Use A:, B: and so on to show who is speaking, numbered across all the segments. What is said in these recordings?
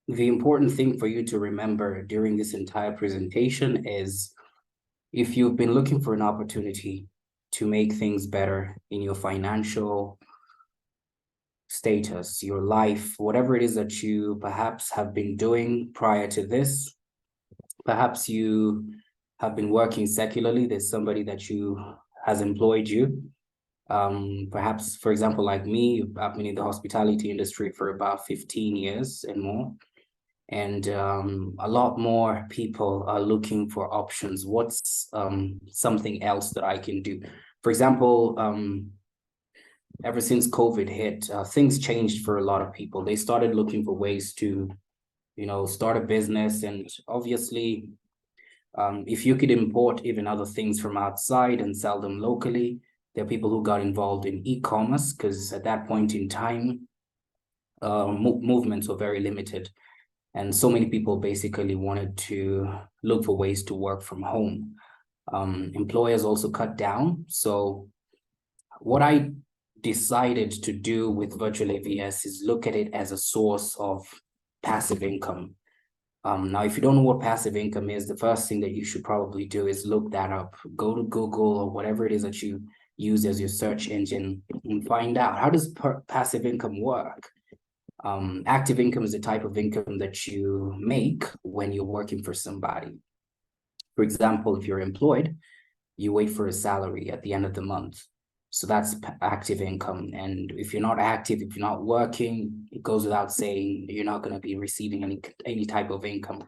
A: the important thing for you to remember during this entire presentation is if you've been looking for an opportunity to make things better in your financial status, your life, whatever it is that you perhaps have been doing prior to this, perhaps you have been working secularly, there's somebody that you has employed you. Perhaps, for example, like me, I've been in the hospitality industry for about 15 years and more. And a lot more people are looking for options. What's something else that I can do? For example, ever since COVID hit, things changed for a lot of people. They started looking for ways to, start a business. And obviously, if you could import even other things from outside and sell them locally, there are people who got involved in e-commerce because at that point in time, movements were very limited. And so many people basically wanted to look for ways to work from home. Employers also cut down. So what I decided to do with virtual AVS is look at it as a source of passive income. Now, if you don't know what passive income is, the first thing that you should probably do is look that up. Go to Google or whatever it is that you use as your search engine and find out, how does passive income work? Active income is the type of income that you make when you're working for somebody. For example, if you're employed, you wait for a salary at the end of the month. So that's active income. And if you're not active, if you're not working, it goes without saying you're not going to be receiving any type of income.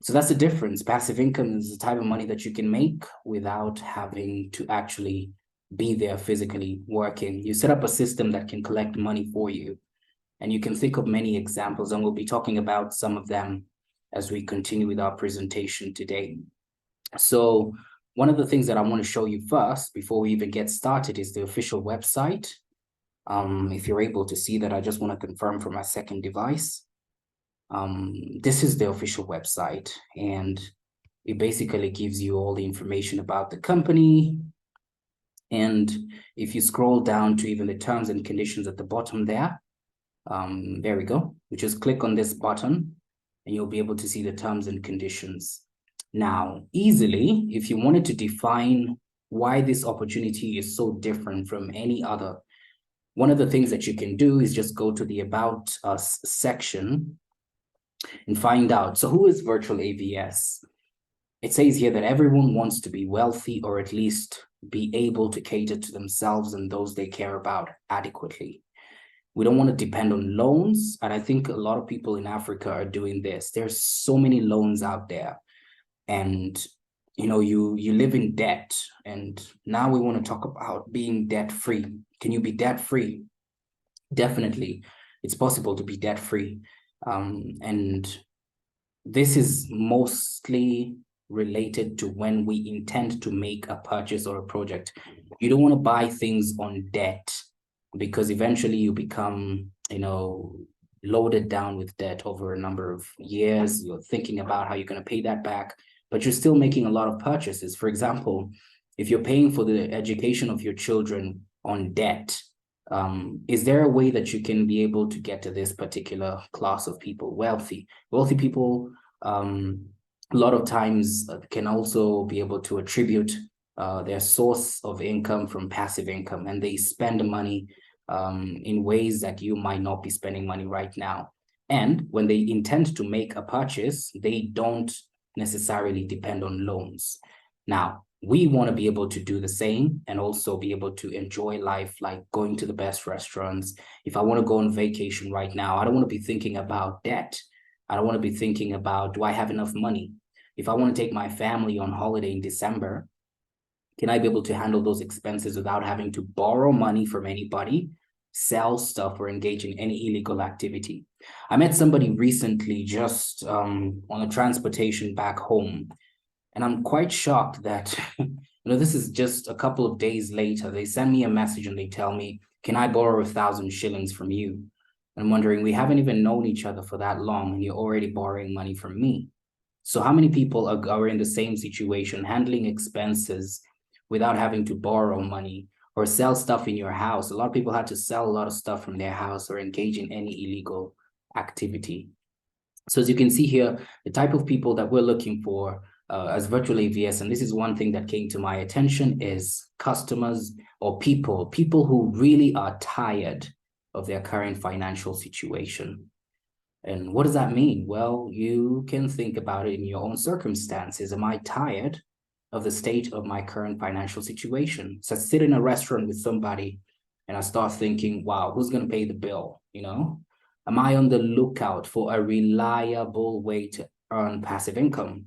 A: So that's the difference. Passive income is the type of money that you can make without having to actually be there physically working. You set up a system that can collect money for you. And you can think of many examples, and we'll be talking about some of them as we continue with our presentation today. So one of the things that I want to show you first, before we even get started, is the official website. If you're able to see that, I just want to confirm from my second device. This is the official website, and it basically gives you all the information about the company. And if you scroll down to even the terms and conditions at the bottom there we go. You just click on this button and you'll be able to see the terms and conditions. Now, easily, if you wanted to define why this opportunity is so different from any other, one of the things that you can do is just go to the About Us section and find out. So who is virtual AVS? It says here that everyone wants to be wealthy, or at least be able to cater to themselves and those they care about adequately. We don't want to depend on loans. And I think a lot of people in Africa are doing this. There's so many loans out there. And, you live in debt. And now we want to talk about being debt-free. Can you be debt-free? Definitely. It's possible to be debt-free. And this is mostly related to when we intend to make a purchase or a project. You don't want to buy things on debt, because eventually you become, loaded down with debt over a number of years. You're thinking about how you're going to pay that back, but you're still making a lot of purchases. For example, if you're paying for the education of your children on debt, is there a way that you can be able to get to this particular class of people? Wealthy people, a lot of times can also be able to attribute their source of income from passive income, and they spend money in ways that you might not be spending money right now. And when they intend to make a purchase, they don't necessarily depend on loans. Now, we want to be able to do the same and also be able to enjoy life, like going to the best restaurants. If I want to go on vacation right now, I don't want to be thinking about debt. I don't want to be thinking about, do I have enough money? If I want to take my family on holiday in December, can I be able to handle those expenses without having to borrow money from anybody, sell stuff, or engage in any illegal activity? I met somebody recently just on a transportation back home, and I'm quite shocked that, this is just a couple of days later. They send me a message and they tell me, can I borrow 1,000 shillings from you? And I'm wondering, we haven't even known each other for that long, and you're already borrowing money from me. So how many people are in the same situation, handling expenses without having to borrow money or sell stuff in your house? A lot of people had to sell a lot of stuff from their house or engage in any illegal activity. So as you can see here, the type of people that we're looking for as virtual AVS, and this is one thing that came to my attention, is customers or people who really are tired of their current financial situation. And what does that mean? Well, you can think about it in your own circumstances. Am I tired of the state of my current financial situation? So I sit in a restaurant with somebody and I start thinking, wow, who's going to pay the bill? Am I on the lookout for a reliable way to earn passive income?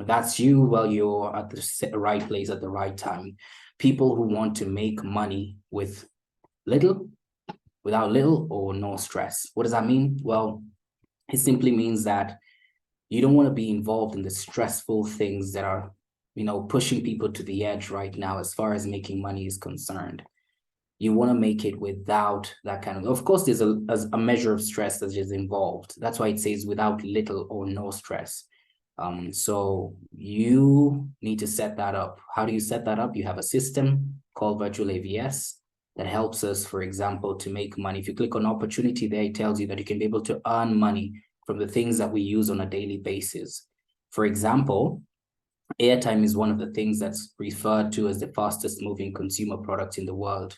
A: If that's you, well, you're at the right place at the right time. People who want to make money without little or no stress. What does that mean? Well, it simply means that you don't want to be involved in the stressful things that are, pushing people to the edge right now as far as making money is concerned. You want to make it without that of course, there's a measure of stress that is involved. That's why it says without little or no stress. So you need to set that up. How do you set that up? You have a system called Virtual AVS that helps us, for example, to make money. If you click on opportunity there, it tells you that you can be able to earn money from the things that we use on a daily basis. For example, airtime is one of the things that's referred to as the fastest moving consumer product in the world.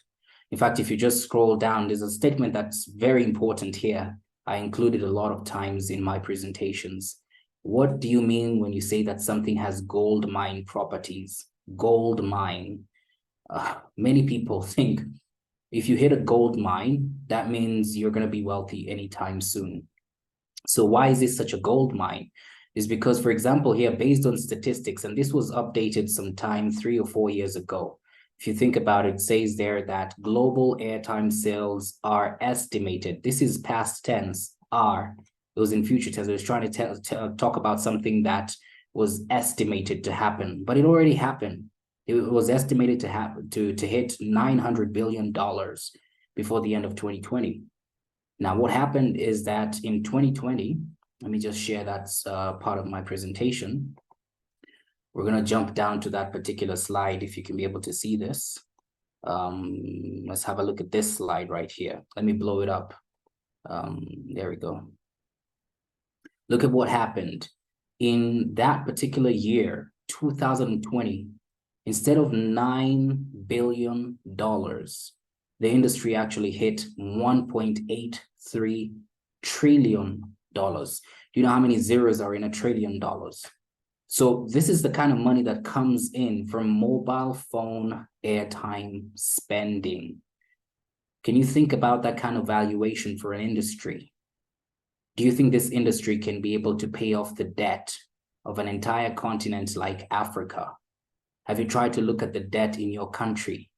A: In fact, if you just scroll down, there's a statement that's very important here. I included a lot of times in my presentations. What do you mean when you say that something has gold mine properties? Gold mine. Many people think if you hit a gold mine, that means you're going to be wealthy anytime soon. So why is this such a gold mine? Is because, for example, here, based on statistics, and this was updated sometime 3 or 4 years ago. If you think about it, it says there that global airtime sales are estimated. This is past tense, are. It was in future tense. It was trying to talk about something that was estimated to happen, but it already happened. It was estimated to happen to hit $900 billion before the end of 2020. Now, what happened is that in 2020, let me just share that's part of my presentation. We're going to jump down to that particular slide if you can be able to see this. Let's have a look at this slide right here. Let me blow it up. There we go. Look at what happened. In that particular year, 2020, instead of $9 billion, the industry actually hit $1.83 trillion. Do you know how many zeros are in $1 trillion? So this is the kind of money that comes in from mobile phone airtime spending. Can you think about that kind of valuation for an industry? Do you think this industry can be able to pay off the debt of an entire continent like Africa? Have you tried to look at the debt in your country?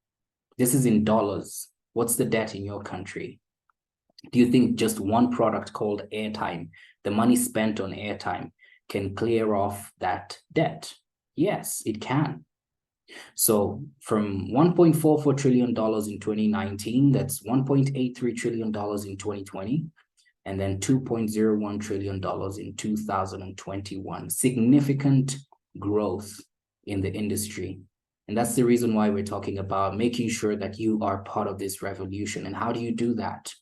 A: This is in dollars. What's the debt in your country? Do you think just one product called airtime, the money spent on airtime, can clear off that debt? Yes, it can. So from $1.44 trillion in 2019, that's $1.83 trillion in 2020, and then $2.01 trillion in 2021. Significant growth in the industry. And that's the reason why we're talking about making sure that you are part of this revolution. And how do you do that?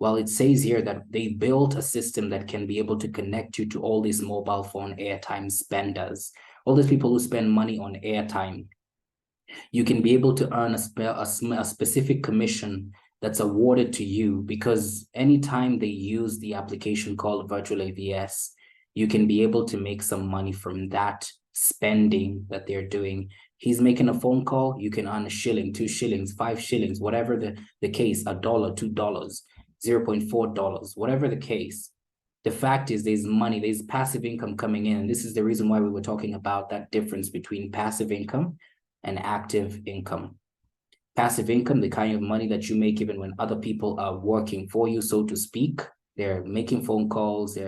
A: Well, it says here that they built a system that can be able to connect you to all these mobile phone airtime spenders, all these people who spend money on airtime. You can be able to earn a specific commission that's awarded to you, because anytime they use the application called Virtual AVS, you can be able to make some money from that spending that they're doing. He's making a phone call, you can earn a shilling, 2 shillings, 5 shillings, whatever the case, $1, $2, $0.4, whatever the case. The fact is there's money, there's passive income coming in. And this is the reason why we were talking about that difference between passive income and active income. Passive income, the kind of money that you make even when other people are working for you, so to speak. They're making phone calls.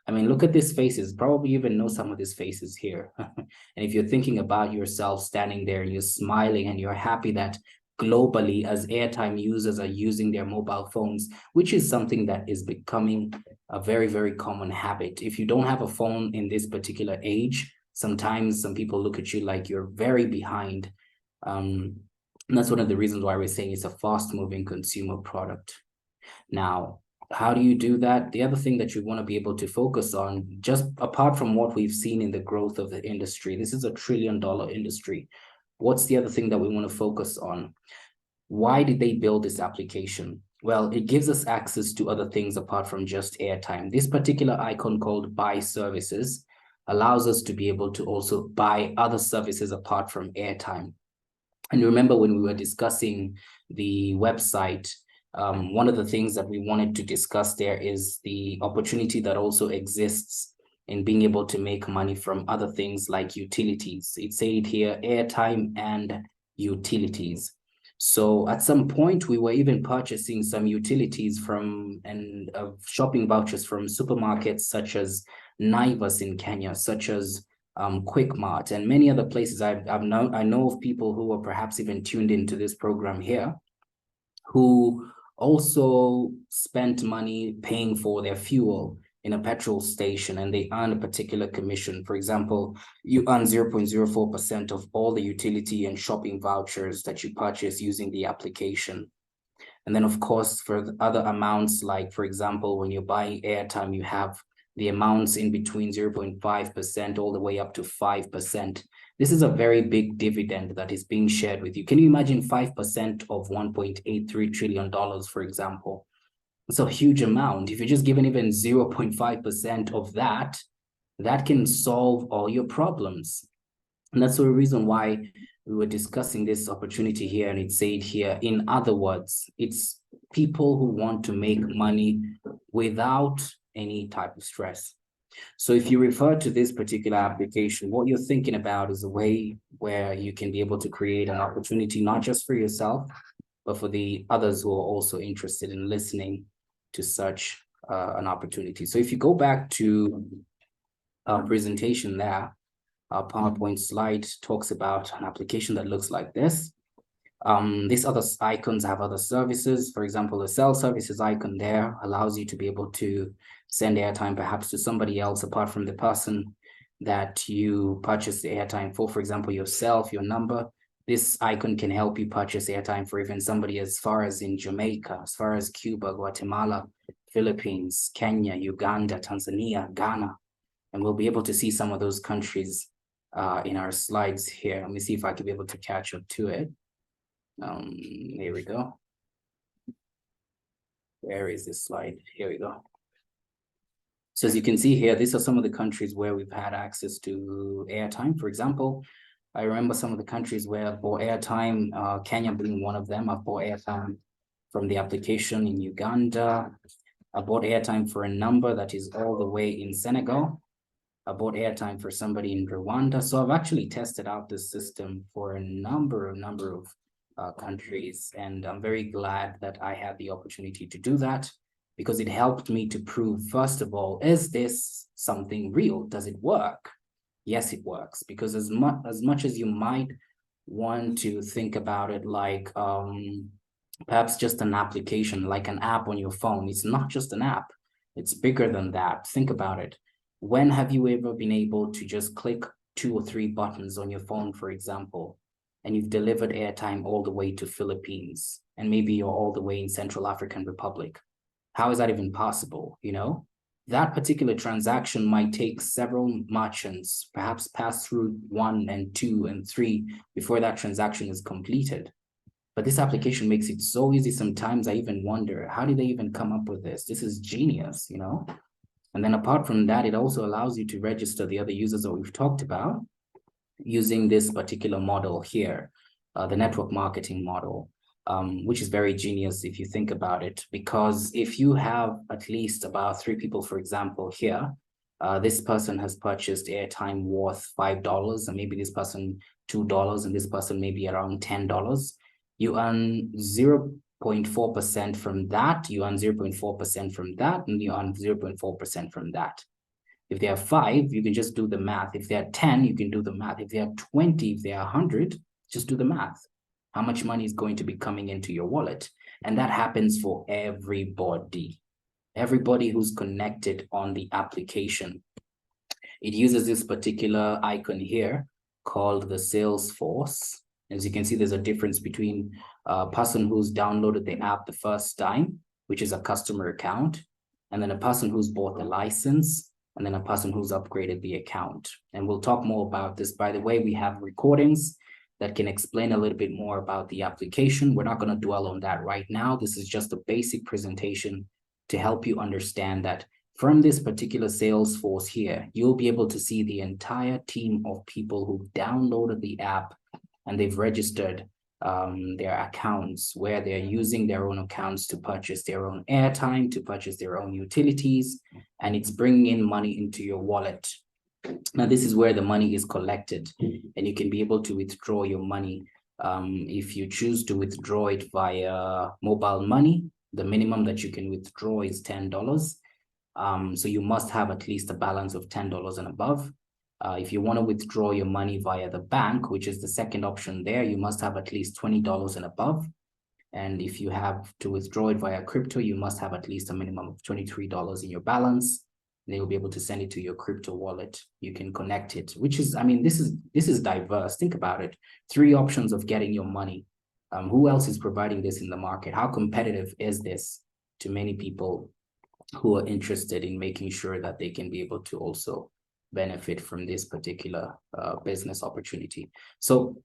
A: Look at these faces. Probably even know some of these faces here. And if you're thinking about yourself standing there and you're smiling and you're happy that globally, as airtime users are using their mobile phones, which is something that is becoming a very, very common habit. If you don't have a phone in this particular age, sometimes some people look at you like you're very behind. And that's one of the reasons why we're saying it's a fast-moving consumer product. Now, How do you do that? The other thing that you want to be able to focus on, just apart from what we've seen in the growth of the industry, this is a $1 trillion industry. What's the other thing that we want to focus on? Why did they build this application? Well, it gives us access to other things apart from just airtime. This particular icon called buy services allows us to be able to also buy other services apart from airtime. And remember when we were discussing the website, one of the things that we wanted to discuss there is the opportunity that also exists in being able to make money from other things like utilities. It said here, airtime and utilities. So at some point, we were even purchasing some utilities from and shopping vouchers from supermarkets such as Naivas in Kenya, such as Quick Mart, and many other places. I know of people who are perhaps even tuned into this program here, who also spent money paying for their fuel in a petrol station, and they earn a particular commission. For example, you earn 0.04% of all the utility and shopping vouchers that you purchase using the application. And then, of course, for the other amounts, like, for example, when you're buying airtime, you have the amounts in between 0.5% all the way up to 5%. This is a very big dividend that is being shared with you. Can you imagine 5% of $1.83 trillion, for example? It's a huge amount. If you're just given even 0.5% of that, that can solve all your problems. And that's the reason why we were discussing this opportunity here, and it said here, in other words, it's people who want to make money without any type of stress. So if you refer to this particular application, what you're thinking about is a way where you can be able to create an opportunity, not just for yourself, but for the others who are also interested in listening to such an opportunity. So if you go back to our presentation there, our PowerPoint slide talks about an application that looks like this. These other icons have other services. For example, the cell services icon there allows you to be able to send airtime perhaps to somebody else apart from the person that you purchase the airtime for. For example, yourself, your number. This icon can help you purchase airtime for even somebody as far as in Jamaica, as far as Cuba, Guatemala, Philippines, Kenya, Uganda, Tanzania, Ghana. And we'll be able to see some of those countries in our slides here. Let me see if I can be able to catch up to it. Here we go. Where is this slide? Here we go. So as you can see here, these are some of the countries where we've had access to airtime. For example, I remember some of the countries where I bought airtime, Kenya being one of them. I bought airtime from the application in Uganda. I bought airtime for a number that is all the way in Senegal. I bought airtime for somebody in Rwanda. So I've actually tested out this system for a number of countries. And I'm very glad that I had the opportunity to do that, because it helped me to prove, first of all, is this something real? Does it work? Yes, it works. Because as much as you might want to think about it like perhaps just an application, like an app on your phone, it's not just an app. It's bigger than that. Think about it. When have you ever been able to just click 2 or 3 buttons on your phone, for example, and you've delivered airtime all the way to Philippines, and maybe you're all the way in Central African Republic? How is that even possible? You know, that particular transaction might take several merchants, perhaps pass through 1 and 2 and 3 before that transaction is completed. But this application makes it so easy. Sometimes I even wonder, how did they even come up with this? This is genius, you know? And then apart from that, it also allows you to register the other users that we've talked about using this particular model here, the network marketing model, which is very genius if you think about it. Because if you have at least about 3 people, for example, here, this person has purchased airtime worth $5, and maybe this person $2, and this person maybe around $10, you earn 0.4% from that, you earn 0.4% from that, and you earn 0.4% from that. If they are 5, you can just do the math. If they are 10, you can do the math. If they are 20, if they are 100, just do the math. How much money is going to be coming into your wallet? And that happens for everybody. Everybody who's connected on the application. It uses this particular icon here called the Salesforce. As you can see, there's a difference between a person who's downloaded the app the first time, which is a customer account, and then a person who's bought the license, and then a person who's upgraded the account. And we'll talk more about this. By the way, we have recordings that can explain a little bit more about the application. We're not going to dwell on that right now. This is just a basic presentation to help you understand that from this particular Salesforce here, you'll be able to see the entire team of people who downloaded the app and they've registered their accounts, where they're using their own accounts to purchase their own airtime, to purchase their own utilities, and it's bringing in money into your wallet. Now, this is where the money is collected, and you can be able to withdraw your money. If you choose to withdraw it via mobile money, the minimum that you can withdraw is $10. So you must have at least a balance of $10 and above. If you want to withdraw your money via the bank, which is the second option there, you must have at least $20 and above. And if you have to withdraw it via crypto, you must have at least a minimum of $23 in your balance. They will be able to send it to your crypto wallet. You can connect it, which is, I mean, this is diverse. Think about it. 3 options of getting your money. Who else is providing this in the market? How competitive is this to many people who are interested in making sure that they can be able to also benefit from this particular business opportunity? So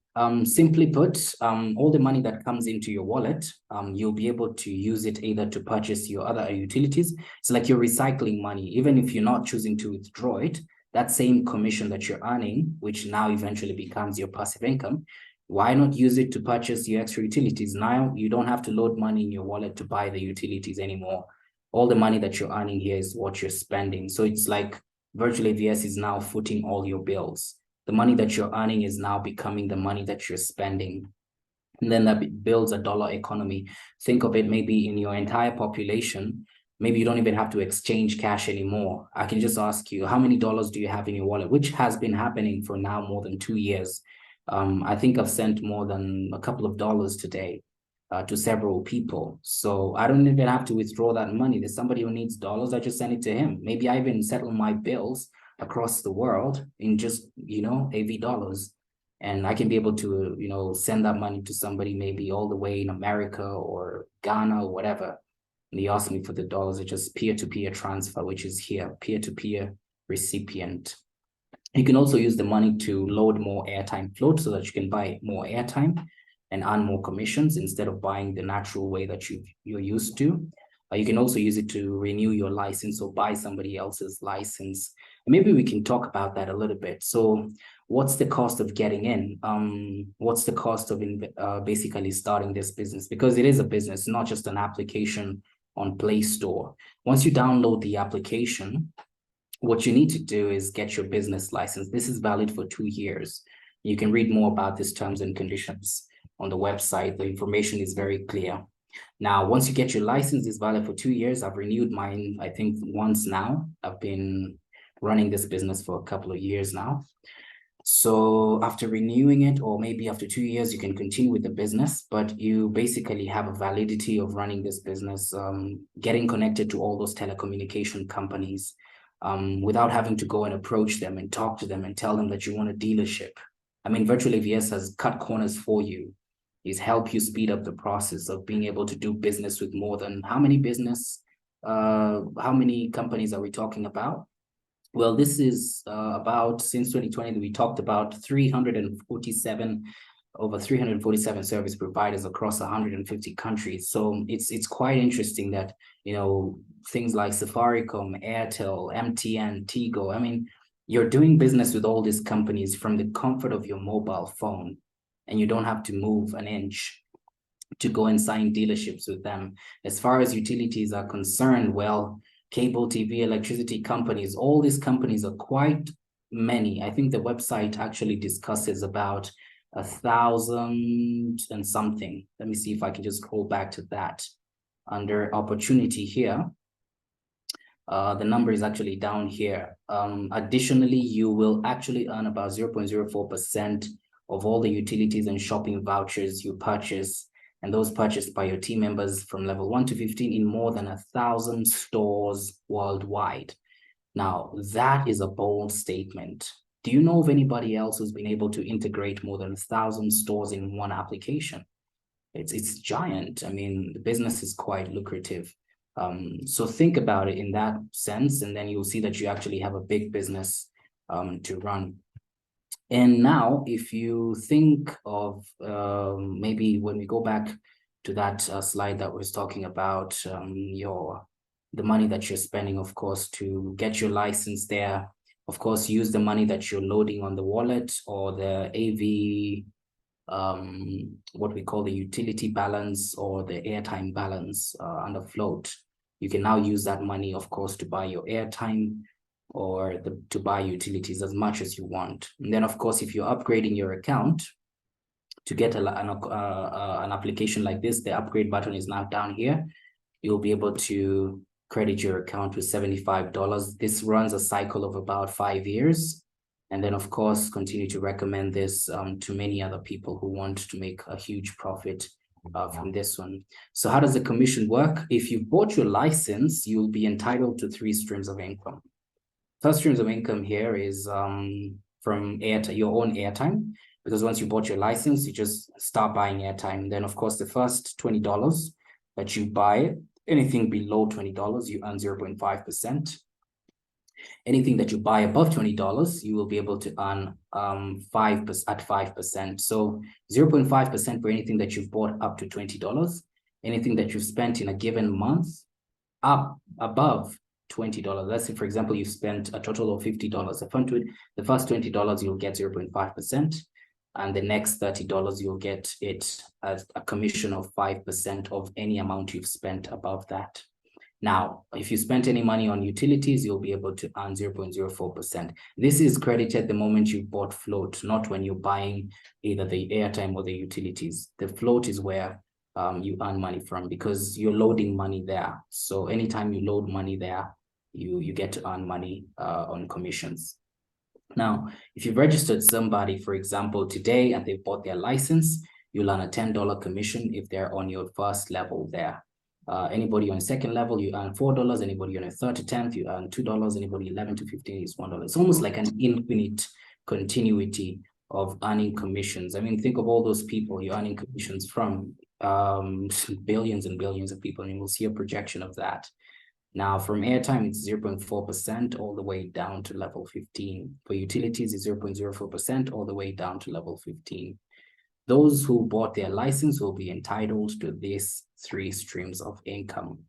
A: simply put, all the money that comes into your wallet, you'll be able to use it either to purchase your other utilities. It's like you're recycling money. Even if you're not choosing to withdraw it, that same commission that you're earning, which now eventually becomes your passive income, why not use it to purchase your extra utilities? Now you don't have to load money in your wallet to buy the utilities anymore. All the money that you're earning here is what you're spending. So it's like Virtual AVS is now footing all your bills. The money that you're earning is now becoming the money that you're spending. And then that builds a dollar economy. Think of it, maybe in your entire population, maybe you don't even have to exchange cash anymore. I can just ask you, how many dollars do you have in your wallet? Which has been happening for now more than 2 years. I think I've sent more than a couple of dollars today to several people. So I don't even have to withdraw that money. There's somebody who needs dollars, I just send it to him. Maybe I even settle my bills across the world in just, AV dollars. And I can be able to, send that money to somebody maybe all the way in America or Ghana or whatever. And they ask me for the dollars. It's just peer-to-peer transfer, which is here, peer-to-peer recipient. You can also use the money to load more airtime float so that you can buy more airtime and earn more commissions instead of buying the natural way that you're used to. You can also use it to renew your license or buy somebody else's license. And maybe we can talk about that a little bit. So what's the cost of getting in? What's the cost of basically starting this business? Because it is a business, not just an application on Play Store. Once you download the application, what you need to do is get your business license. This is valid for 2 years. You can read more about these terms and conditions on the website. The information is very clear. Now, once you get your license, it's valid for 2 years. I've renewed mine, I think, once now. I've been running this business for a couple of years now. So after renewing it, or maybe after 2 years, you can continue with the business, but you basically have a validity of running this business, getting connected to all those telecommunication companies, without having to go and approach them and talk to them and tell them that you want a dealership. I mean, Virtual AVS has cut corners for you. It's helped you speed up the process of being able to do business with more than how many companies are we talking about? Well, this is about, since 2020, we talked about over 347 service providers across 150 countries. So it's quite interesting that, things like Safaricom, Airtel, MTN, Tigo, I mean, you're doing business with all these companies from the comfort of your mobile phone, and you don't have to move an inch to go and sign dealerships with them. As far as utilities are concerned, well, cable TV, electricity companies, all these companies are quite many. I think the website actually discusses about 1,000 and something. Let me see if I can just scroll back to that. Under opportunity here, the number is actually down here. Additionally, you will actually earn about 0.04% of all the utilities and shopping vouchers you purchase, and those purchased by your team members from level 1 to 15 in more than 1,000 stores worldwide. Now, that is a bold statement. Do you know of anybody else who's been able to integrate more than 1,000 stores in one application? It's giant. I mean, the business is quite lucrative. So think about it in that sense, and then you'll see that you actually have a big business to run. And now, if you think of maybe when we go back to that slide that was talking about the money that you're spending, of course, to get your license there, of course, use the money that you're loading on the wallet or the AV, what we call the utility balance or the airtime balance under float. You can now use that money, of course, to buy your airtime or to buy utilities as much as you want. And then, of course, if you're upgrading your account to get an application like this, the upgrade button is now down here. You'll be able to credit your account with $75. This runs a cycle of about 5 years. And then, of course, continue to recommend this to many other people who want to make a huge profit from this one. So how does the commission work? If you bought your license, you'll be entitled to 3 streams of income. First streams of income here is from your own airtime, because once you bought your license, you just start buying airtime. Then, of course, the first $20 that you buy, anything below $20, you earn 0.5%. Anything that you buy above $20, you will be able to earn 5% at 5%. So 0.5% for anything that you've bought up to $20. Anything that you've spent in a given month up above $20. Let's say, for example, you spent a total of $50. The first $20, you'll get 0.5%. And the next $30, you'll get it as a commission of 5% of any amount you've spent above that. Now, if you spent any money on utilities, you'll be able to earn 0.04%. This is credited the moment you bought float, not when you're buying either the airtime or the utilities. The float is where you earn money from, because you're loading money there. So anytime you load money there, you get to earn money on commissions. Now, if you've registered somebody, for example, today, and they've bought their license, you'll earn a $10 commission if they're on your first level there. Anybody on second level, you earn $4. Anybody on a third to 10th, you earn $2. Anybody 11 to 15 is $1. It's almost like an infinite continuity of earning commissions. I mean, think of all those people you're earning commissions from, billions and billions of people, and we'll see a projection of that. Now, from airtime, it's 0.4% all the way down to level 15. For utilities, it's 0.04% all the way down to level 15. Those who bought their license will be entitled to these 3 streams of income.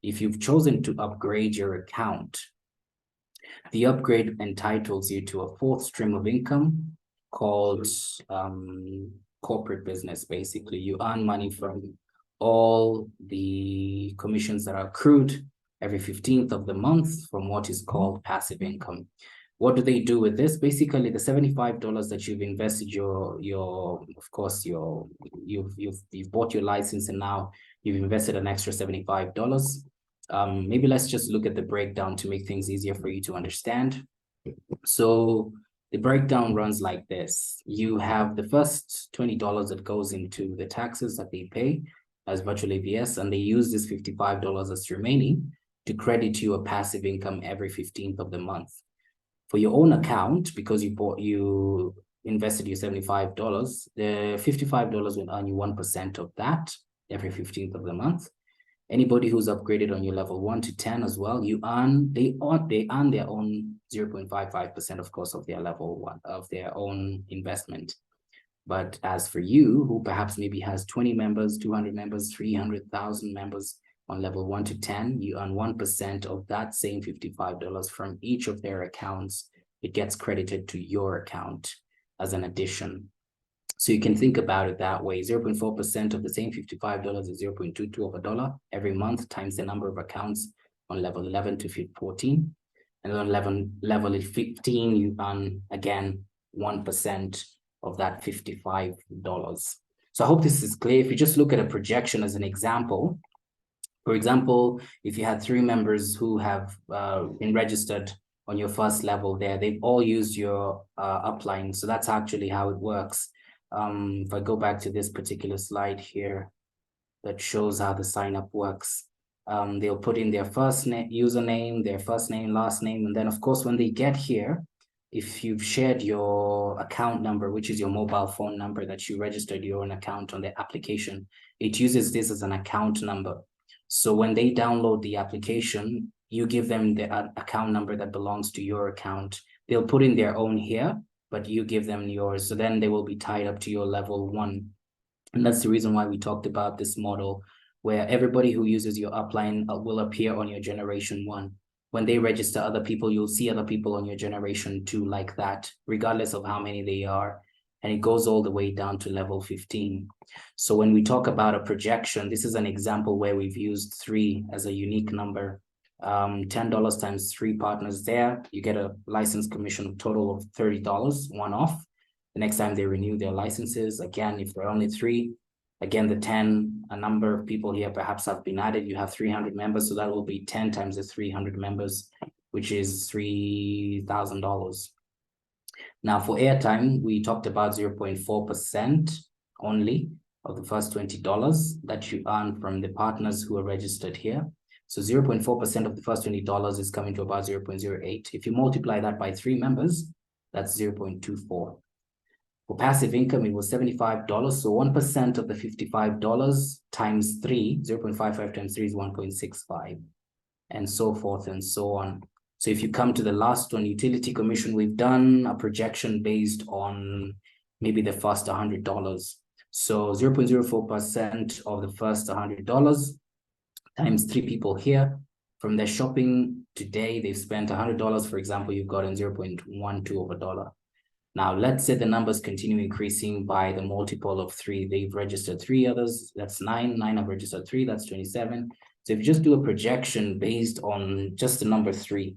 A: If you've chosen to upgrade your account, the upgrade entitles you to a 4th stream of income called corporate business. Basically, you earn money from all the commissions that are accrued every 15th of the month from what is called passive income. What do they do with this? Basically, the $75 that you've invested of course, you've bought your license, and now you've invested an extra $75. Maybe let's just look at the breakdown to make things easier for you to understand. So the breakdown runs like this. You have the first $20 that goes into the taxes that they pay as virtual AVS, and they use this $55 as remaining to credit you a passive income every 15th of the month. For your own account, because you invested your $75, the $55 will earn you 1% of that every 15th of the month. Anybody who's upgraded on your level 1 to 10 as well, they earn their own 0.55%, of course, of their level 1 of their own investment. But as for you, who perhaps maybe has 20 members, 200 members, 300,000 members on level 1 to 10, you earn 1% of that same $55 from each of their accounts. It gets credited to your account as an addition. So you can think about it that way. 0.4% of the same $55 is 0.22 of a dollar every month times the number of accounts on level 11 to 14. And on level 15, you earn, again, 1% of that $55. So I hope this is clear. If you just look at a projection as an example, for example, if you had 3 members who have been registered on your first level there, they've all used your upline. So that's actually how it works. If I go back to this particular slide here that shows how the sign up works, they'll put in their first username, their first name, last name. And then, of course, when they get here, if you've shared your account number, which is your mobile phone number that you registered your own account on the application, it uses this as an account number. So when they download the application, you give them the account number that belongs to your account. They'll put in their own here, but you give them yours. So then they will be tied up to your level 1. And that's the reason why we talked about this model, where everybody who uses your upline will appear on your generation 1. When they register other people, you'll see other people on your generation 2 like that, regardless of how many they are. And it goes all the way down to level 15. So when we talk about a projection, this is an example where we've used 3 as a unique number. $10 times 3 partners there, you get a license commission total of $30 one-off. The next time they renew their licenses, again, if there are only 3, again, the 10, a number of people here perhaps have been added. You have 300 members, so that will be 10 times the 300 members, which is $3,000. Now for airtime, we talked about 0.4% only of the first $20 that you earn from the partners who are registered here. So 0.4% of the first $20 is coming to about 0.08. If you multiply that by 3 members, that's 0.24. For passive income, it was $75. So 1% of the $55 times 3, 0.55 times 3 is 1.65, and so forth and so on. So if you come to the last one, utility commission, we've done a projection based on maybe the first $100. So 0.04% of the first $100 times 3 people here. From their shopping today, they've spent $100. For example, you've gotten 0.12 of a dollar. Now, let's say the numbers continue increasing by the multiple of 3. They've registered 3 others. That's 9. 9 have registered 3. That's 27. So if you just do a projection based on just the number 3,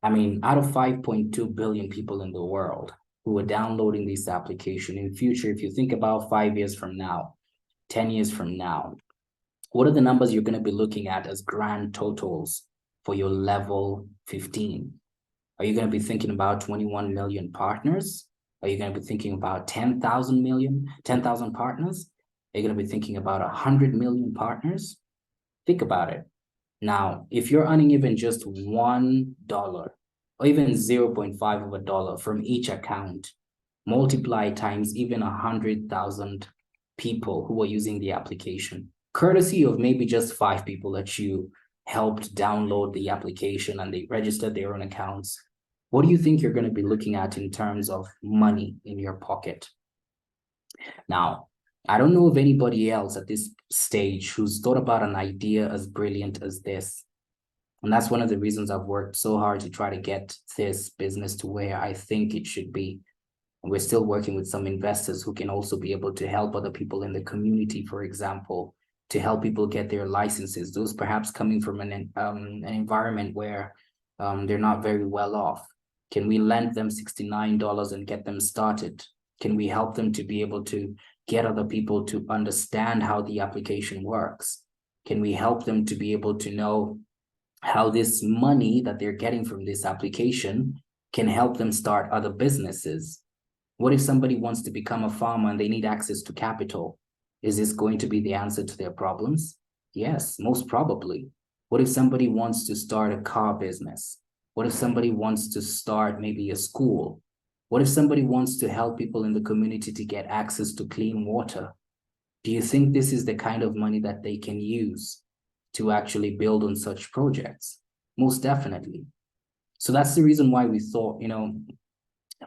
A: I mean, out of 5.2 billion people in the world who are downloading this application, in future, if you think about 5 years from now, 10 years from now, what are the numbers you're going to be looking at as grand totals for your level 15? Are you going to be thinking about 21 million partners? Are you going to be thinking about 10,000 partners? Are you going to be thinking about 100 million partners? Think about it. Now, if you're earning even just $1 or even 0.5 of a dollar from each account, multiply times even 100,000 people who are using the application, courtesy of maybe just 5 people that you helped download the application and they registered their own accounts. What do you think you're going to be looking at in terms of money in your pocket? Now, I don't know of anybody else at this stage who's thought about an idea as brilliant as this. And that's one of the reasons I've worked so hard to try to get this business to where I think it should be. And we're still working with some investors who can also be able to help other people in the community, for example, to help people get their licenses, those perhaps coming from an environment where they're not very well off. Can we lend them $69 and get them started? Can we help them to be able to get other people to understand how the application works? Can we help them to be able to know how this money that they're getting from this application can help them start other businesses? What if somebody wants to become a farmer and they need access to capital? Is this going to be the answer to their problems? Yes, most probably. What if somebody wants to start a car business? What if somebody wants to start maybe a school? What if somebody wants to help people in the community to get access to clean water? Do you think this is the kind of money that they can use to actually build on such projects? Most definitely. So that's the reason why we thought,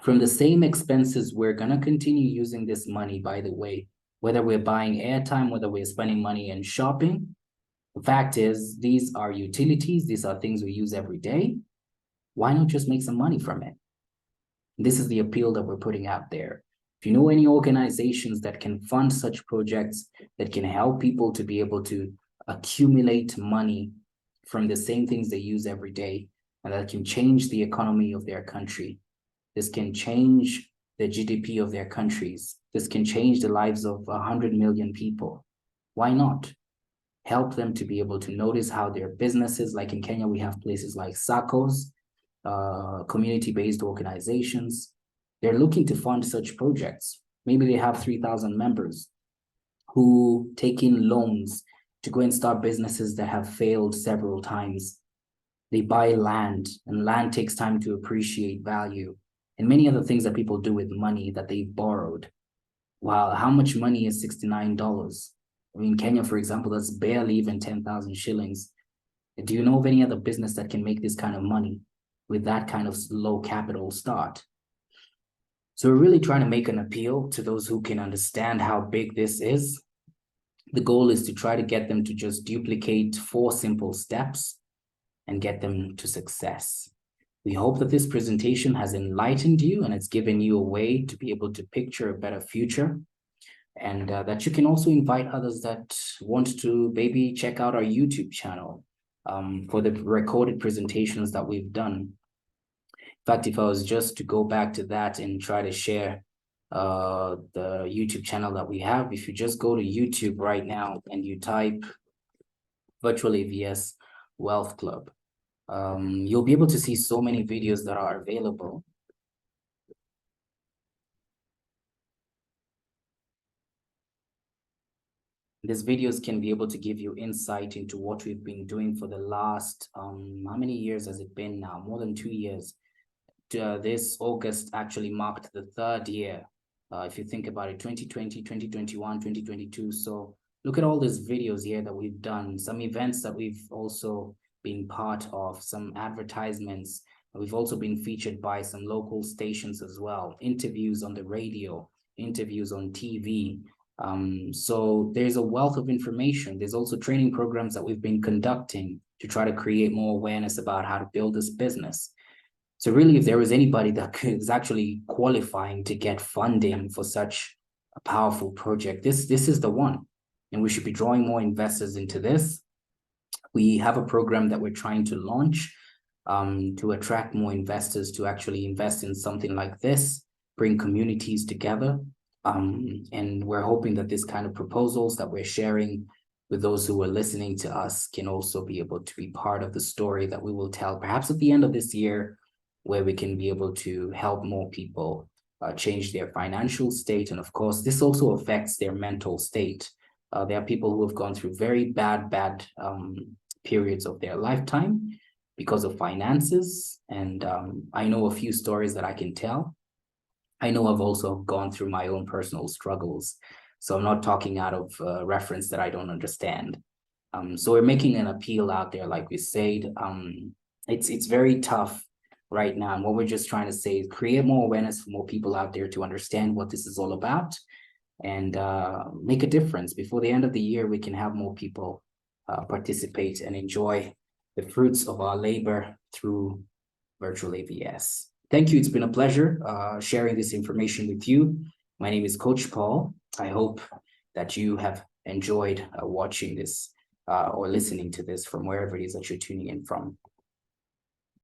A: from the same expenses, we're going to continue using this money, by the way, whether we're buying airtime, whether we're spending money in shopping. The fact is, these are utilities. These are things we use every day. Why not just make some money from it? This is the appeal that we're putting out there. If you know any organizations that can fund such projects, that can help people to be able to accumulate money from the same things they use every day, and that can change the economy of their country, this can change the GDP of their countries, this can change the lives of 100 million people, why not? Help them to be able to notice how their businesses, like in Kenya, we have places like SACCOs, community-based organizations. They're looking to fund such projects. Maybe they have 3,000 members who take in loans to go and start businesses that have failed several times. They buy land, and land takes time to appreciate value, and many other things that people do with money that they've borrowed. Wow, how much money is $69? I mean, Kenya, for example, that's barely even 10,000 shillings. Do you know of any other business that can make this kind of money with that kind of low capital start? So we're really trying to make an appeal to those who can understand how big this is. The goal is to try to get them to just duplicate 4 simple steps and get them to success. We hope that this presentation has enlightened you and it's given you a way to be able to picture a better future, and that you can also invite others that want to maybe check out our YouTube channel for the recorded presentations that we've done. In fact, if I was just to go back to that and try to share the YouTube channel that we have, if you just go to YouTube right now and you type Virtual AVS Wealth Club, you'll be able to see so many videos that are available. These videos can be able to give you insight into what we've been doing for the last, how many years has it been now? More than 2 years. This August actually marked the 3rd year. If you think about it, 2020, 2021, 2022. So look at all these videos here that we've done, some events that we've also been part of, some advertisements. We've also been featured by some local stations as well, interviews on the radio, interviews on TV. So there's a wealth of information. There's also training programs that we've been conducting to try to create more awareness about how to build this business. So really, if there was anybody that is actually qualifying to get funding for such a powerful project, this is the one. And we should be drawing more investors into this. We have a program that we're trying to launch to attract more investors to actually invest in something like this, bring communities together. And we're hoping that this kind of proposals that we're sharing with those who are listening to us can also be able to be part of the story that we will tell perhaps at the end of this year, where we can be able to help more people change their financial state. And of course, this also affects their mental state. There are people who have gone through very bad periods of their lifetime because of finances. And I know a few stories that I can tell. I know I've also gone through my own personal struggles. So I'm not talking out of reference that I don't understand. So we're making an appeal out there, like we said. It's very tough right now. And what we're just trying to say is create more awareness for more people out there to understand what this is all about and make a difference. Before the end of the year, we can have more people participate and enjoy the fruits of our labor through virtual AVS. Thank you. It's been a pleasure sharing this information with you. My name is Coach Paul. I hope that you have enjoyed watching this or listening to this from wherever it is that you're tuning in from.